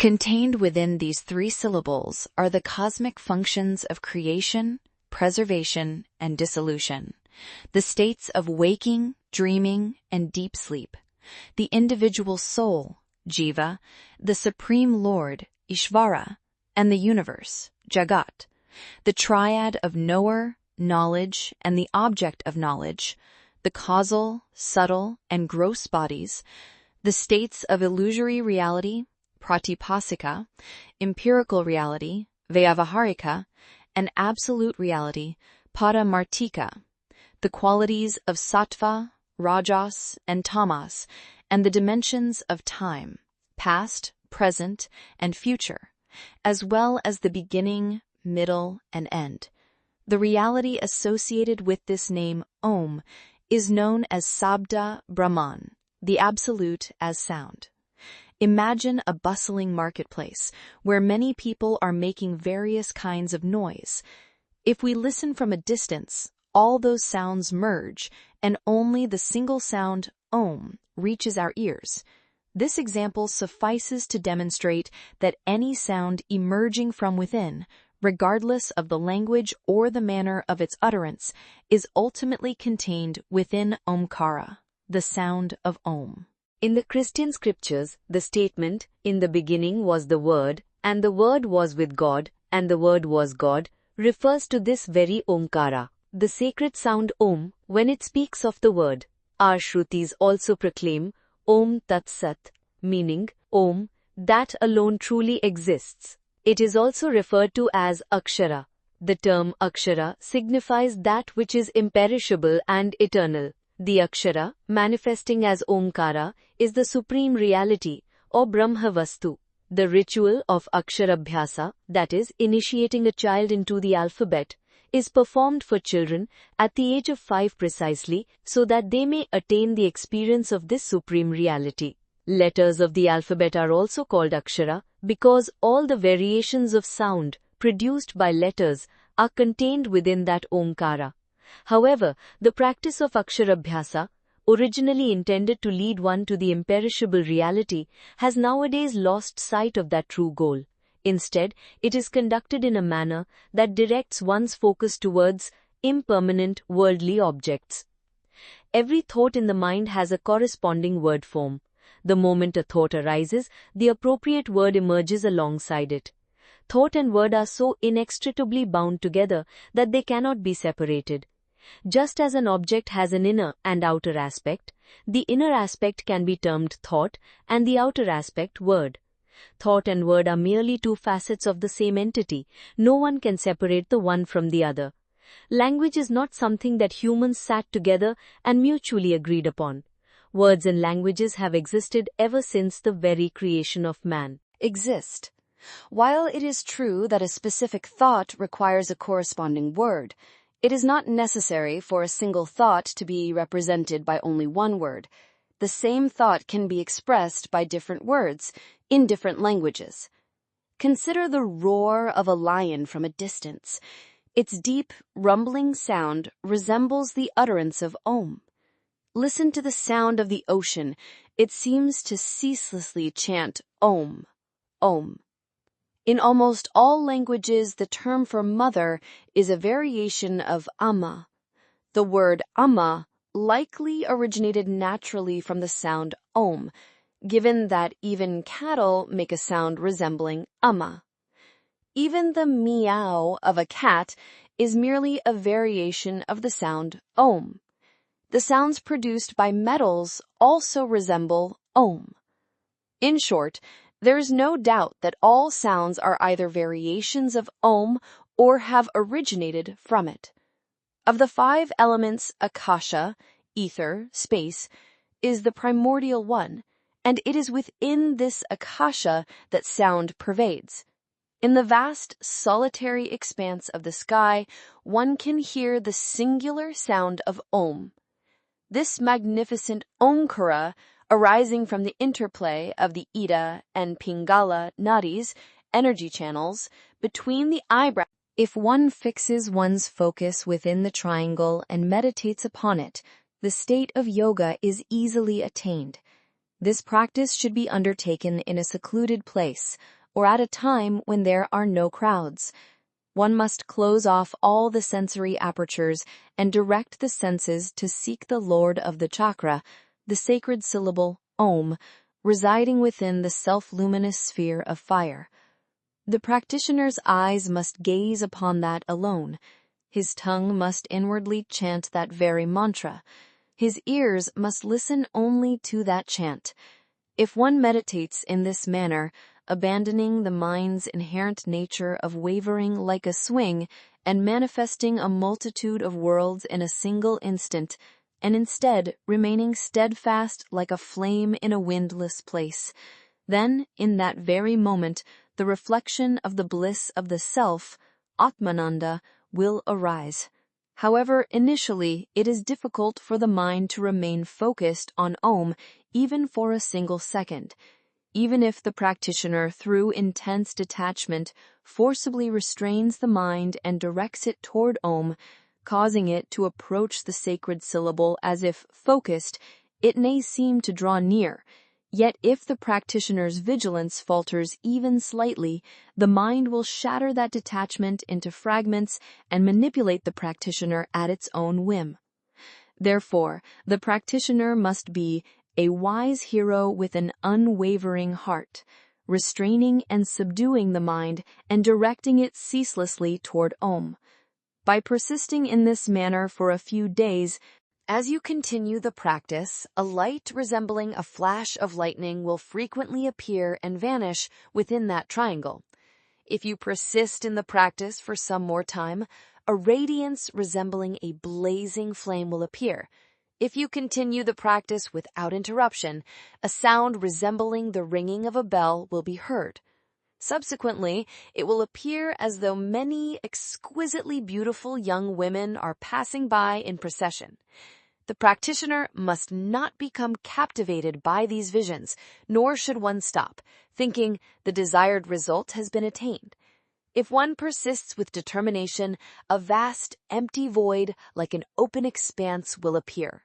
Contained within these three syllables are the cosmic functions of creation, preservation, and dissolution, the states of waking, dreaming, and deep sleep, the individual soul, Jiva, the Supreme Lord, Ishvara, and the universe, Jagat, the triad of knower, knowledge, and the object of knowledge, the causal, subtle, and gross bodies, the states of illusory reality, pratipasika, empirical reality, vyavaharika, and absolute reality, paramartika, the qualities of sattva, rajas, and tamas, and the dimensions of time, past, present, and future, as well as the beginning, middle, and end. The reality associated with this name, Om, is known as Sabda Brahman, the absolute as sound. Imagine a bustling marketplace where many people are making various kinds of noise. If we listen from a distance, all those sounds merge, and only the single sound, Om, reaches our ears. This example suffices to demonstrate that any sound emerging from within, regardless of the language or the manner of its utterance, is ultimately contained within Omkara, the sound of Om. In the Christian scriptures, the statement, "In the beginning was the Word, and the Word was with God, and the Word was God," refers to this very Omkara, the sacred sound Om, when it speaks of the Word. Our Shrutis also proclaim Om Tat Sat, meaning Om, that alone truly exists. It is also referred to as Akshara. The term Akshara signifies that which is imperishable and eternal. The Akshara, manifesting as Omkara, is the supreme reality, or Brahmavastu. The ritual of Aksharabhyasa, that is, initiating a child into the alphabet, is performed for children at the age of 5 precisely, so that they may attain the experience of this supreme reality. Letters of the alphabet are also called Akshara, because all the variations of sound produced by letters are contained within that Omkara. However, the practice of Aksharabhyasa, originally intended to lead one to the imperishable reality, has nowadays lost sight of that true goal. Instead, it is conducted in a manner that directs one's focus towards impermanent worldly objects. Every thought in the mind has a corresponding word form. The moment a thought arises, the appropriate word emerges alongside it. Thought and word are so inextricably bound together that they cannot be separated. Just as an object has an inner and outer aspect, the inner aspect can be termed thought and the outer aspect word. Thought and word are merely two facets of the same entity. No one can separate the one from the other. Language is not something that humans sat together and mutually agreed upon. Words and languages have existed ever since the very creation of man. Exist. While it is true that a specific thought requires a corresponding word, it is not necessary for a single thought to be represented by only one word. The same thought can be expressed by different words in different languages. Consider the roar of a lion from a distance. Its deep, rumbling sound resembles the utterance of Om. Listen to the sound of the ocean. It seems to ceaselessly chant Om, Om. In almost all languages, the term for mother is a variation of Amma. The word Amma likely originated naturally from the sound Om, given that even cattle make a sound resembling Amma. Even the meow of a cat is merely a variation of the sound Om. The sounds produced by metals also resemble Om. In short, there is no doubt that all sounds are either variations of Om or have originated from it. Of the 5 elements, Akasha, ether, space, is the primordial one, and it is within this Akasha that sound pervades. In the vast, solitary expanse of the sky, one can hear the singular sound of Om. This magnificent Omkara, arising from the interplay of the Ida and Pingala nadis, energy channels, between the eyebrows. If one fixes one's focus within the triangle and meditates upon it, the state of yoga is easily attained. This practice should be undertaken in a secluded place or at a time when there are no crowds. One must close off all the sensory apertures and direct the senses to seek the Lord of the chakra, the sacred syllable Om, residing within the self-luminous sphere of fire. The practitioner's eyes must gaze upon that alone. His tongue must inwardly chant that very mantra. His ears must listen only to that chant. If one meditates in this manner, abandoning the mind's inherent nature of wavering like a swing and manifesting a multitude of worlds in a single instant, and instead remaining steadfast like a flame in a windless place, then, in that very moment, the reflection of the bliss of the self, Atmananda, will arise. However, initially, it is difficult for the mind to remain focused on Om even for a single second. Even if the practitioner, through intense detachment, forcibly restrains the mind and directs it toward Om, causing it to approach the sacred syllable as if focused, it may seem to draw near. Yet if the practitioner's vigilance falters even slightly, the mind will shatter that detachment into fragments and manipulate the practitioner at its own whim. Therefore, the practitioner must be a wise hero with an unwavering heart, restraining and subduing the mind and directing it ceaselessly toward Om. By persisting in this manner for a few days, as you continue the practice, a light resembling a flash of lightning will frequently appear and vanish within that triangle. If you persist in the practice for some more time, a radiance resembling a blazing flame will appear. If you continue the practice without interruption, a sound resembling the ringing of a bell will be heard. Subsequently, it will appear as though many exquisitely beautiful young women are passing by in procession. The practitioner must not become captivated by these visions, nor should one stop, thinking the desired result has been attained. If one persists with determination, a vast, empty void like an open expanse will appear.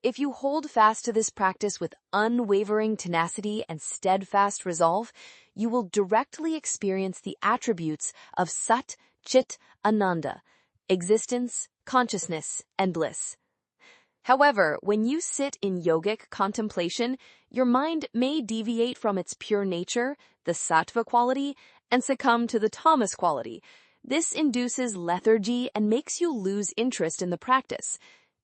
If you hold fast to this practice with unwavering tenacity and steadfast resolve, you will directly experience the attributes of Sat, Chit, Ananda, existence, consciousness, and bliss. However, when you sit in yogic contemplation, your mind may deviate from its pure nature, the sattva quality, and succumb to the tamas quality. This induces lethargy and makes you lose interest in the practice.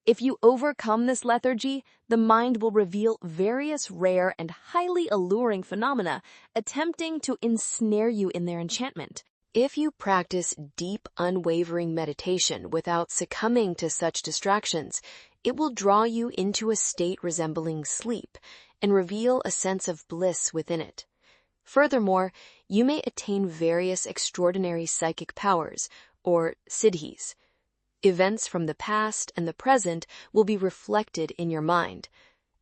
If you overcome this lethargy, the mind will reveal various rare and highly alluring phenomena, attempting to ensnare you in their enchantment. If you practice deep, unwavering meditation without succumbing to such distractions, it will draw you into a state resembling sleep and reveal a sense of bliss within it. Furthermore, you may attain various extraordinary psychic powers, or siddhis. Events from the past and the present will be reflected in your mind.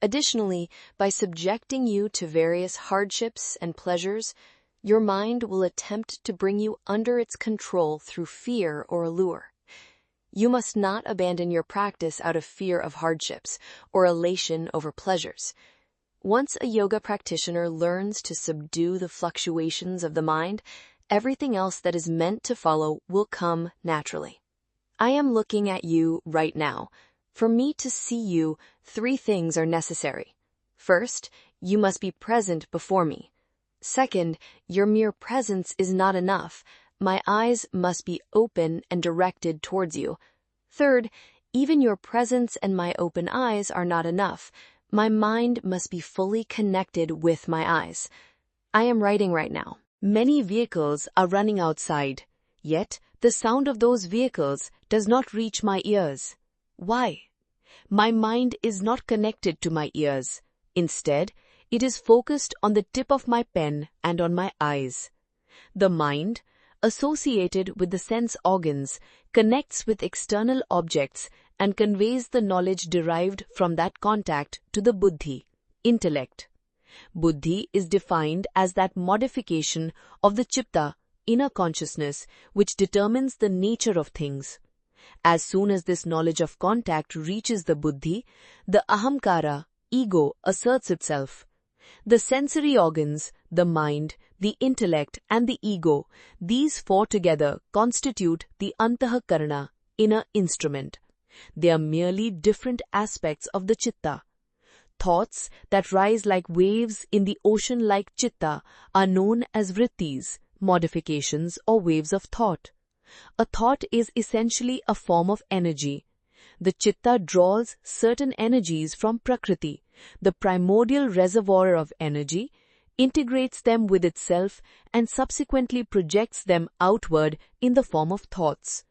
Additionally, by subjecting you to various hardships and pleasures, your mind will attempt to bring you under its control through fear or allure. You must not abandon your practice out of fear of hardships or elation over pleasures. Once a yoga practitioner learns to subdue the fluctuations of the mind, everything else that is meant to follow will come naturally. I am looking at you right now. For me to see you, 3 things are necessary. First, you must be present before me. Second, your mere presence is not enough. My eyes must be open and directed towards you. Third, even your presence and my open eyes are not enough. My mind must be fully connected with my eyes. I am writing right now. Many vehicles are running outside, yet the sound of those vehicles does not reach my ears. Why? My mind is not connected to my ears. Instead, it is focused on the tip of my pen and on my eyes. The mind, associated with the sense organs, connects with external objects and conveys the knowledge derived from that contact to the buddhi, intellect. Buddhi is defined as that modification of the chitta, inner consciousness, which determines the nature of things. As soon as this knowledge of contact reaches the buddhi, the ahamkara, ego, asserts itself. The sensory organs, the mind, the intellect and the ego, these four together constitute the Antahakarana, inner instrument. They are merely different aspects of the chitta. Thoughts that rise like waves in the ocean like chitta are known as vrittis, modifications or waves of thought. A thought is essentially a form of energy. The chitta draws certain energies from Prakriti, the primordial reservoir of energy, integrates them with itself and subsequently projects them outward in the form of thoughts.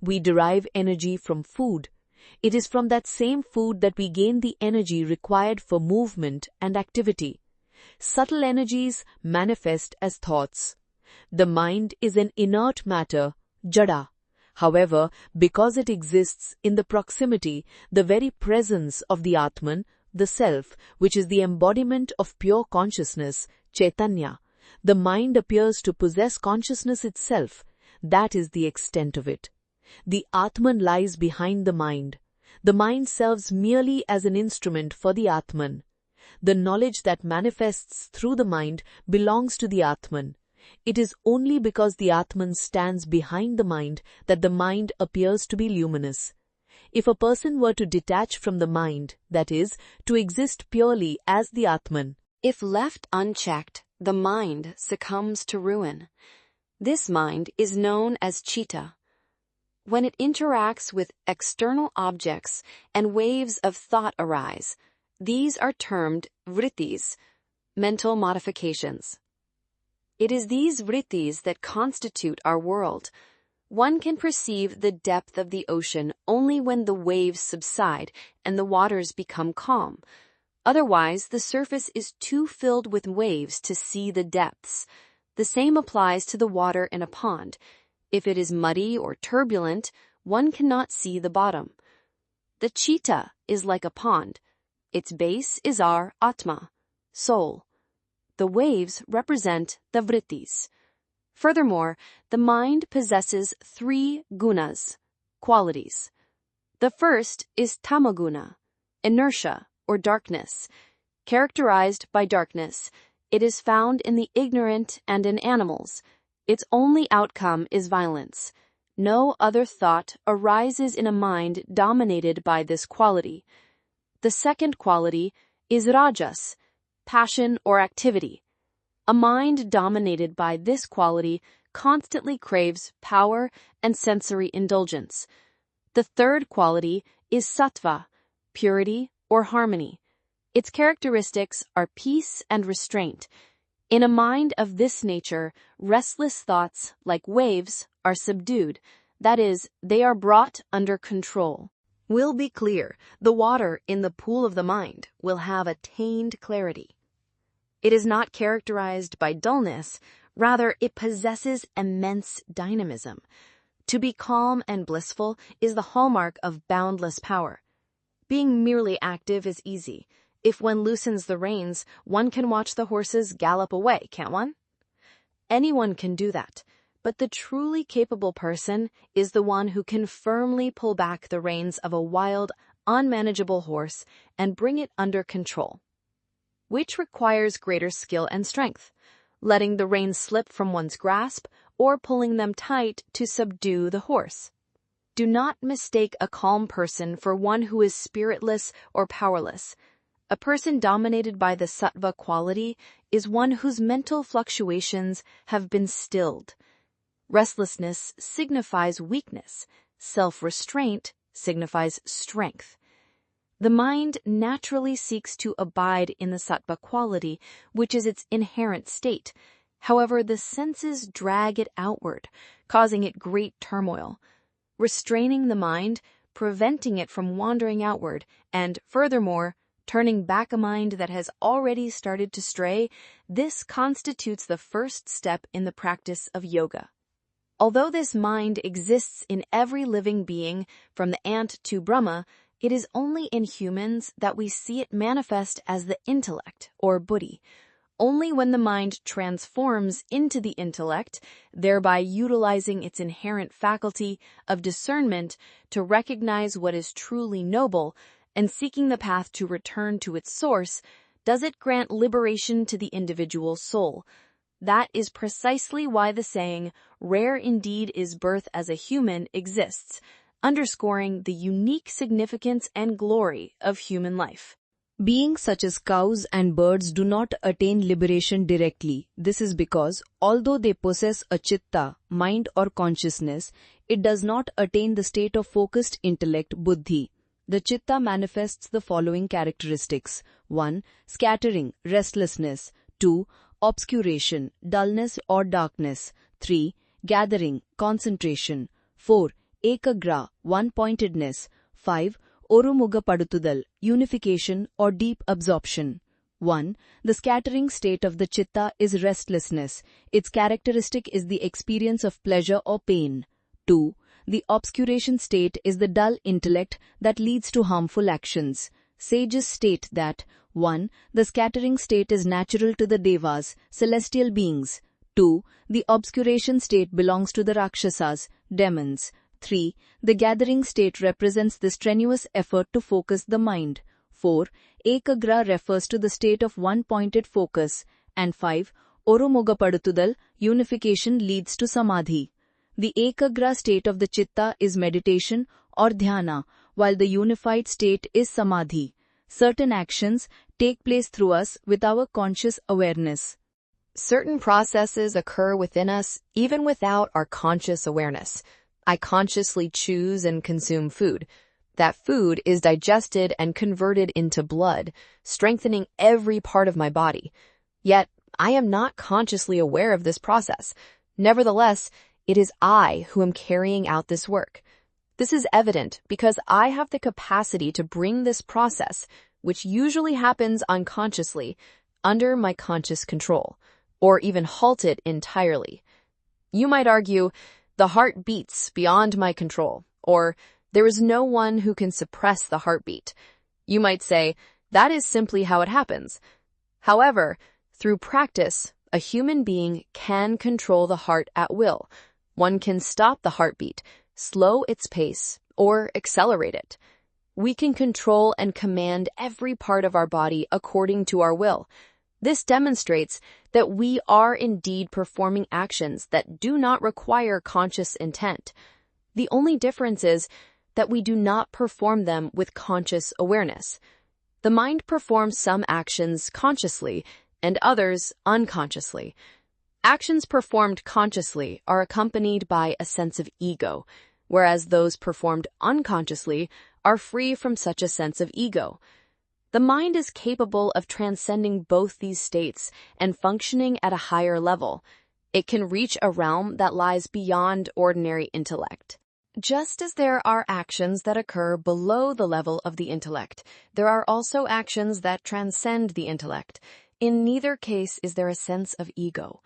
We derive energy from food. It is from that same food that we gain the energy required for movement and activity. Subtle energies manifest as thoughts. The mind is an inert matter, jada. However, because it exists in the proximity, the very presence of the Atman, the Self, which is the embodiment of pure consciousness, Chaitanya, the mind appears to possess consciousness itself. That is the extent of it. The Atman lies behind the mind. The mind serves merely as an instrument for the Atman. The knowledge that manifests through the mind belongs to the Atman. It is only because the Atman stands behind the mind that the mind appears to be luminous. If a person were to detach from the mind, that is, to exist purely as the Atman, if left unchecked, the mind succumbs to ruin. This mind is known as chitta. When it interacts with external objects and waves of thought arise, these are termed vrittis, mental modifications. It is these vrittis that constitute our world. One can perceive the depth of the ocean only when the waves subside and the waters become calm. Otherwise, the surface is too filled with waves to see the depths. The same applies to the water in a pond. If it is muddy or turbulent, one cannot see the bottom. The chitta is like a pond. Its base is our Atma, soul. The waves represent the vrittis. Furthermore, the mind possesses 3 gunas, qualities. The first is tamaguna, inertia or darkness. Characterized by darkness, it is found in the ignorant and in animals. Its only outcome is violence. No other thought arises in a mind dominated by this quality. The second quality is rajas, passion or activity. A mind dominated by this quality constantly craves power and sensory indulgence. The third quality is sattva, purity or harmony. Its characteristics are peace and restraint. In a mind of this nature, restless thoughts, like waves, are subdued. That is, they are brought under control. We'll be clear, the water in the pool of the mind will have attained clarity. It is not characterized by dullness, rather it possesses immense dynamism. To be calm and blissful is the hallmark of boundless power. Being merely active is easy. If one loosens the reins, one can watch the horses gallop away, can't one? Anyone can do that, but the truly capable person is the one who can firmly pull back the reins of a wild, unmanageable horse and bring it under control, which requires greater skill and strength, letting the reins slip from one's grasp or pulling them tight to subdue the horse. Do not mistake a calm person for one who is spiritless or powerless. A person dominated by the sattva quality is one whose mental fluctuations have been stilled. Restlessness signifies weakness. Self-restraint signifies strength. The mind naturally seeks to abide in the sattva quality, which is its inherent state. However, the senses drag it outward, causing it great turmoil. Restraining the mind, preventing it from wandering outward, and, furthermore, turning back a mind that has already started to stray, this constitutes the first step in the practice of yoga. Although this mind exists in every living being, from the ant to Brahma, it is only in humans that we see it manifest as the intellect, or buddhi. Only when the mind transforms into the intellect, thereby utilizing its inherent faculty of discernment to recognize what is truly noble, and seeking the path to return to its source, Does it grant liberation to the individual soul? That is precisely why the saying, "Rare indeed is birth as a human," exists, underscoring the unique significance and glory of human life. Beings such as cows and birds do not attain liberation directly. This is because, although they possess a chitta, mind or consciousness, it does not attain the state of focused intellect, buddhi. The chitta manifests the following characteristics. 1. Scattering, restlessness. 2. Obscuration, dullness or darkness. 3. Gathering, concentration. 4. Ekagra, one-pointedness. 5. Orumuga padutudal, unification or deep absorption. 1. The scattering state of the chitta is restlessness. Its characteristic is the experience of pleasure or pain. 2. The obscuration state is the dull intellect that leads to harmful actions. Sages state that 1. The scattering state is natural to the devas, celestial beings. 2. The obscuration state belongs to the rakshasas, demons. 3. The gathering state represents the strenuous effort to focus the mind. 4. Ekagra refers to the state of one-pointed focus. And 5. Orumuga padutudal, unification leads to samadhi. The ekagra state of the chitta is meditation or dhyana, while the unified state is samadhi. Certain actions take place through us with our conscious awareness. Certain processes occur within us even without our conscious awareness. I consciously choose and consume food. That food is digested and converted into blood, strengthening every part of my body. Yet, I am not consciously aware of this process. Nevertheless, it is I who am carrying out this work. This is evident because I have the capacity to bring this process, which usually happens unconsciously, under my conscious control, or even halt it entirely. You might argue, the heart beats beyond my control, or there is no one who can suppress the heartbeat. You might say, that is simply how it happens. However, through practice, a human being can control the heart at will. One can stop the heartbeat, slow its pace, or accelerate it. We can control and command every part of our body according to our will. This demonstrates that we are indeed performing actions that do not require conscious intent. The only difference is that we do not perform them with conscious awareness. The mind performs some actions consciously and others unconsciously. Actions performed consciously are accompanied by a sense of ego, whereas those performed unconsciously are free from such a sense of ego. The mind is capable of transcending both these states and functioning at a higher level. It can reach a realm that lies beyond ordinary intellect. Just as there are actions that occur below the level of the intellect, there are also actions that transcend the intellect. In neither case is there a sense of ego.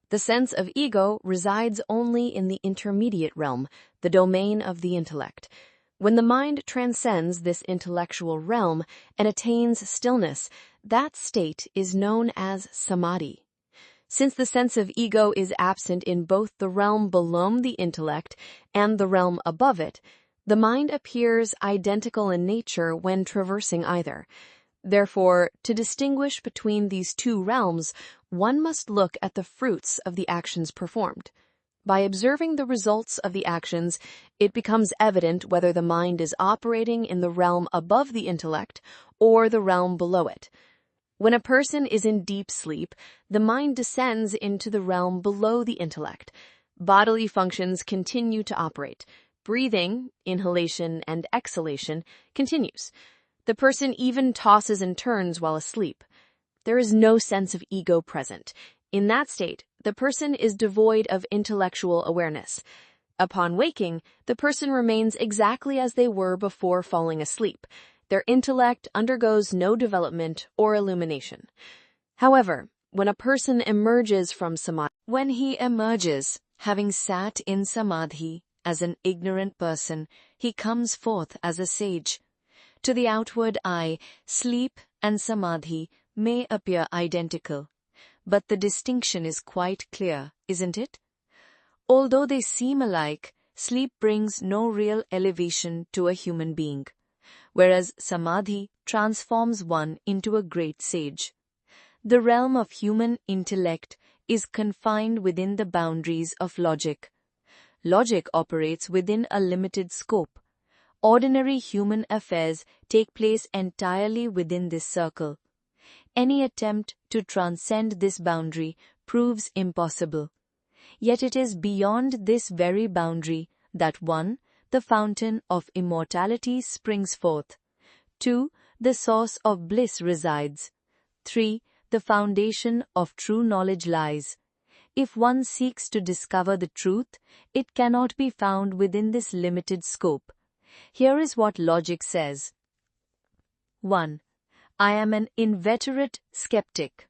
The sense of ego resides only in the intermediate realm, the domain of the intellect. When the mind transcends this intellectual realm and attains stillness, that state is known as samadhi. Since the sense of ego is absent in both the realm below the intellect and the realm above it, the mind appears identical in nature when traversing either. Therefore, to distinguish between these two realms, one must look at the fruits of the actions performed. By observing the results of the actions, it becomes evident whether the mind is operating in the realm above the intellect or the realm below it. When a person is in deep sleep, the mind descends into the realm below the intellect. Bodily functions continue to operate. Breathing, inhalation, and exhalation continues. The person even tosses and turns while asleep. There is no sense of ego present. In that state, the person is devoid of intellectual awareness. Upon waking, the person remains exactly as they were before falling asleep. Their intellect undergoes no development or illumination. However, when a person emerges from samadhi, having sat in samadhi as an ignorant person, he comes forth as a sage. To the outward eye, sleep and samadhi may appear identical, but the distinction is quite clear, isn't it? Although they seem alike, sleep brings no real elevation to a human being, whereas samadhi transforms one into a great sage. The realm of human intellect is confined within the boundaries of logic. Logic operates within a limited scope. Ordinary human affairs take place entirely within this circle. Any attempt to transcend this boundary proves impossible. Yet it is beyond this very boundary that 1. The fountain of immortality springs forth. 2. The source of bliss resides. 3. The foundation of true knowledge lies. If one seeks to discover the truth, it cannot be found within this limited scope. Here is what logic says. 1. I am an inveterate skeptic.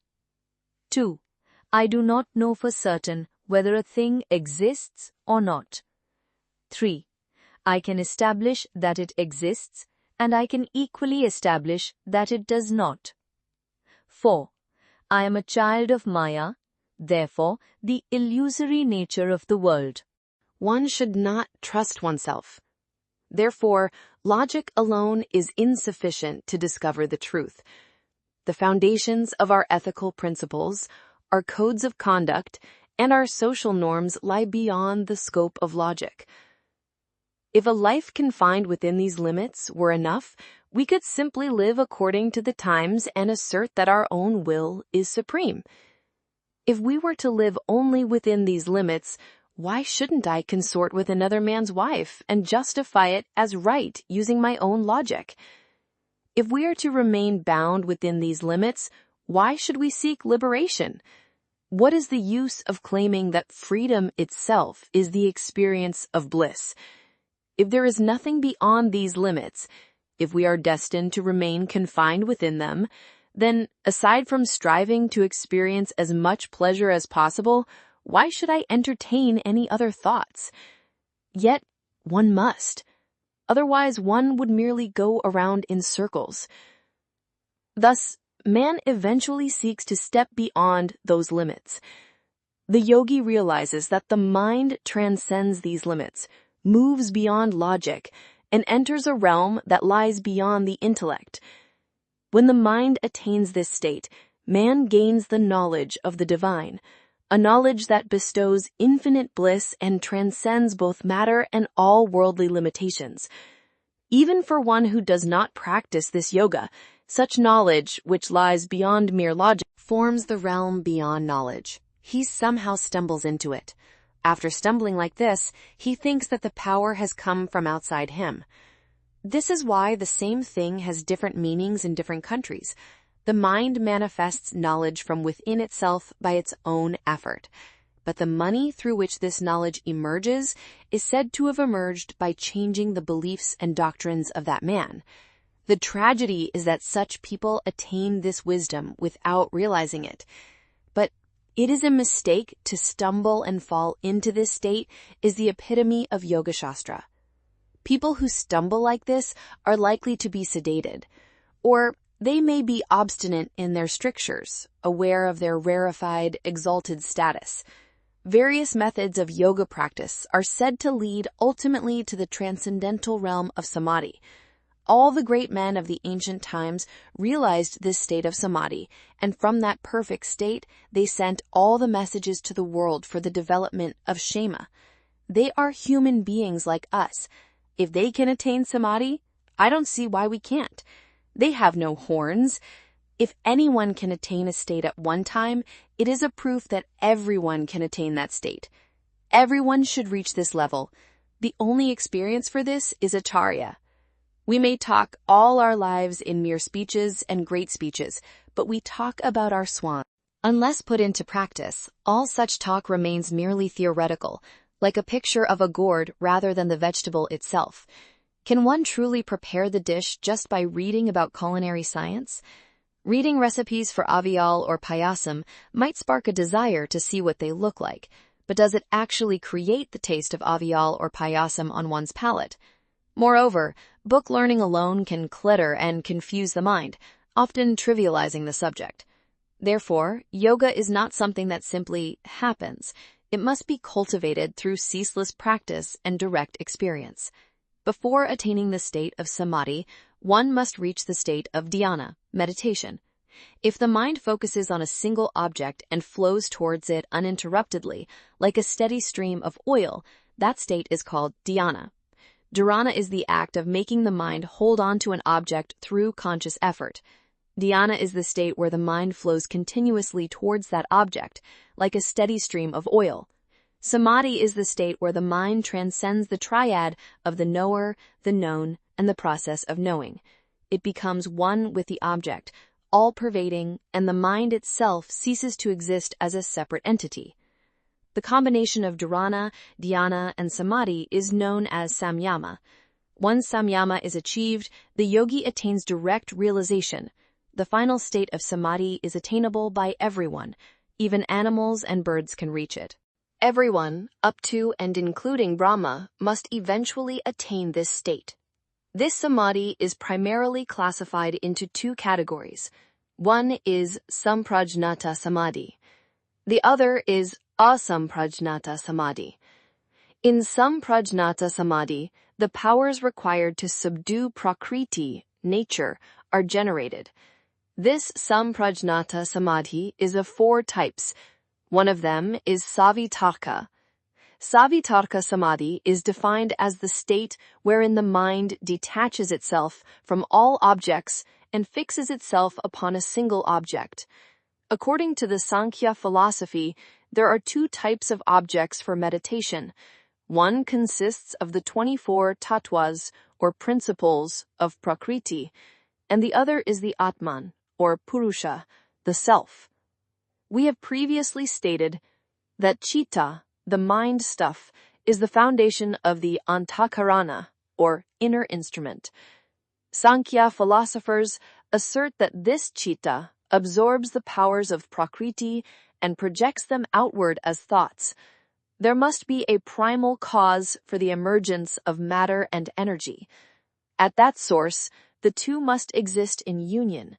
2. I do not know for certain whether a thing exists or not. 3. I can establish that it exists, and I can equally establish that it does not. 4. I am a child of Maya, therefore the illusory nature of the world. One should not trust oneself. Therefore, logic alone is insufficient to discover the truth. The foundations of our ethical principles, our codes of conduct, and our social norms lie beyond the scope of logic. If a life confined within these limits were enough, we could simply live according to the times and assert that our own will is supreme. If we were to live only within these limits, why shouldn't I consort with another man's wife and justify it as right using my own logic? If we are to remain bound within these limits, why should we seek liberation? What is the use of claiming that freedom itself is the experience of bliss? If there is nothing beyond these limits, if we are destined to remain confined within them, then, aside from striving to experience as much pleasure as possible, why should I entertain any other thoughts? Yet, one must. Otherwise, one would merely go around in circles. Thus, man eventually seeks to step beyond those limits. The yogi realizes that the mind transcends these limits, moves beyond logic, and enters a realm that lies beyond the intellect. When the mind attains this state, man gains the knowledge of the divine, a knowledge that bestows infinite bliss and transcends both matter and all worldly limitations. Even for one who does not practice this yoga, such knowledge, which lies beyond mere logic, forms the realm beyond knowledge. He somehow stumbles into it. After stumbling like this, he thinks that the power has come from outside him. This is why the same thing has different meanings in different countries. The mind manifests knowledge from within itself by its own effort. But the money through which this knowledge emerges is said to have emerged by changing the beliefs and doctrines of that man. The tragedy is that such people attain this wisdom without realizing it. But it is a mistake to stumble and fall into this state is the epitome of Yoga Shastra. People who stumble like this are likely to be sedated, or they may be obstinate in their strictures, aware of their rarefied, exalted status. Various methods of yoga practice are said to lead ultimately to the transcendental realm of samadhi. All the great men of the ancient times realized this state of samadhi, and from that perfect state, they sent all the messages to the world for the development of Shema. They are human beings like us. If they can attain samadhi, I don't see why we can't. They have no horns. If anyone can attain a state at one time, it is a proof that everyone can attain that state. Everyone should reach this level. The only experience for this is acharya. We may talk all our lives in mere speeches and great speeches, but we talk about our swan. Unless put into practice, all such talk remains merely theoretical, like a picture of a gourd rather than the vegetable itself. Can one truly prepare the dish just by reading about culinary science? Reading recipes for avial or payasam might spark a desire to see what they look like, but does it actually create the taste of avial or payasam on one's palate? Moreover, book learning alone can clutter and confuse the mind, often trivializing the subject. Therefore, yoga is not something that simply happens. It must be cultivated through ceaseless practice and direct experience. Before attaining the state of samadhi, one must reach the state of dhyana, meditation. If the mind focuses on a single object and flows towards it uninterruptedly, like a steady stream of oil, that state is called dhyana. Dharana is the act of making the mind hold on to an object through conscious effort. Dhyana is the state where the mind flows continuously towards that object, like a steady stream of oil. Samadhi is the state where the mind transcends the triad of the knower, the known, and the process of knowing. It becomes one with the object, all-pervading, and the mind itself ceases to exist as a separate entity. The combination of dharana, dhyana, and samadhi is known as samyama. Once samyama is achieved, the yogi attains direct realization. The final state of samadhi is attainable by everyone. Even animals and birds can reach it. Everyone, up to and including Brahma, must eventually attain this state. This samadhi is primarily classified into two categories. One is samprajnata samadhi. The other is asamprajnata samadhi. In samprajnata samadhi, the powers required to subdue prakriti, nature, are generated. This samprajnata samadhi is of four types. One of them is savitarka. Savitarka samadhi is defined as the state wherein the mind detaches itself from all objects and fixes itself upon a single object. According to the Sankhya philosophy, there are two types of objects for meditation. One consists of the 24 tattvas, or principles, of Prakriti, and the other is the Atman, or Purusha, the self. We have previously stated that chitta, the mind stuff, is the foundation of the antakarana, or inner instrument. Sankhya philosophers assert that this chitta absorbs the powers of Prakriti and projects them outward as thoughts. There must be a primal cause for the emergence of matter and energy. At that source, the two must exist in union.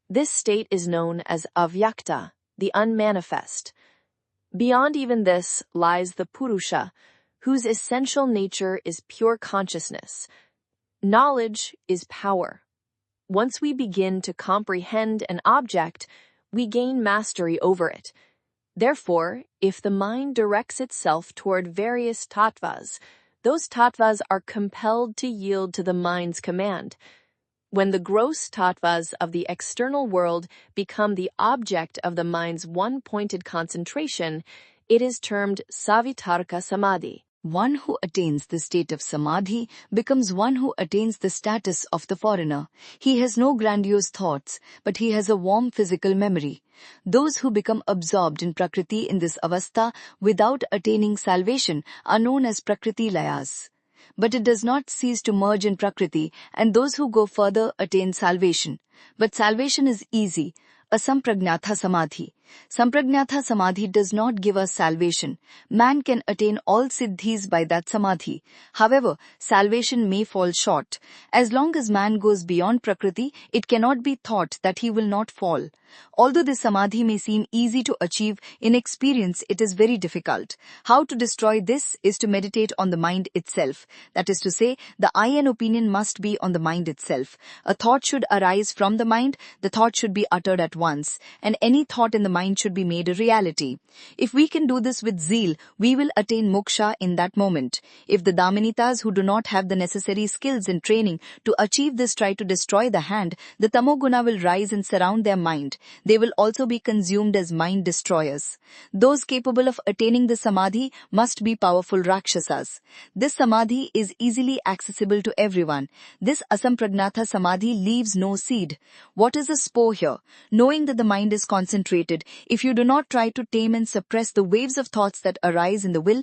This state is known as avyakta, the unmanifest. Beyond even this lies the Purusha, whose essential nature is pure consciousness. Knowledge is power. Once we begin to comprehend an object, we gain mastery over it. Therefore, if the mind directs itself toward various tattvas, those tattvas are compelled to yield to the mind's command. When the gross tattvas of the external world become the object of the mind's one-pointed concentration, it is termed savitarka samadhi. One who attains the state of samadhi becomes one who attains the status of the foreigner. He has no grandiose thoughts, but he has a warm physical memory. Those who become absorbed in Prakriti in this avastha without attaining salvation are known as Prakriti layas. But it does not cease to merge in Prakriti, and those who go further attain salvation. But salvation is easy. A sampragnatha samadhi. Sampragnatha samadhi does not give us salvation. Man can attain all siddhis by that samadhi. However, salvation may fall short. As long as man goes beyond Prakriti, it cannot be thought that he will not fall. Although this samadhi may seem easy to achieve, in experience it is very difficult. How to destroy this is to meditate on the mind itself. That is to say, the eye and opinion must be on the mind itself. A thought should arise from the mind, the thought should be uttered at once, and any thought in the mind should be made a reality. If we can do this with zeal, we will attain moksha in that moment. If the daminitas who do not have the necessary skills and training to achieve this try to destroy the hand, the tamoguna will rise and surround their mind. They will also be consumed as mind destroyers. Those capable of attaining the samadhi must be powerful rakshasas. This samadhi is easily accessible to everyone. This asampragnatha samadhi leaves no seed. What is the spore here? Knowing that the mind is concentrated, if you do not try to tame and suppress the waves of thoughts that arise in the will,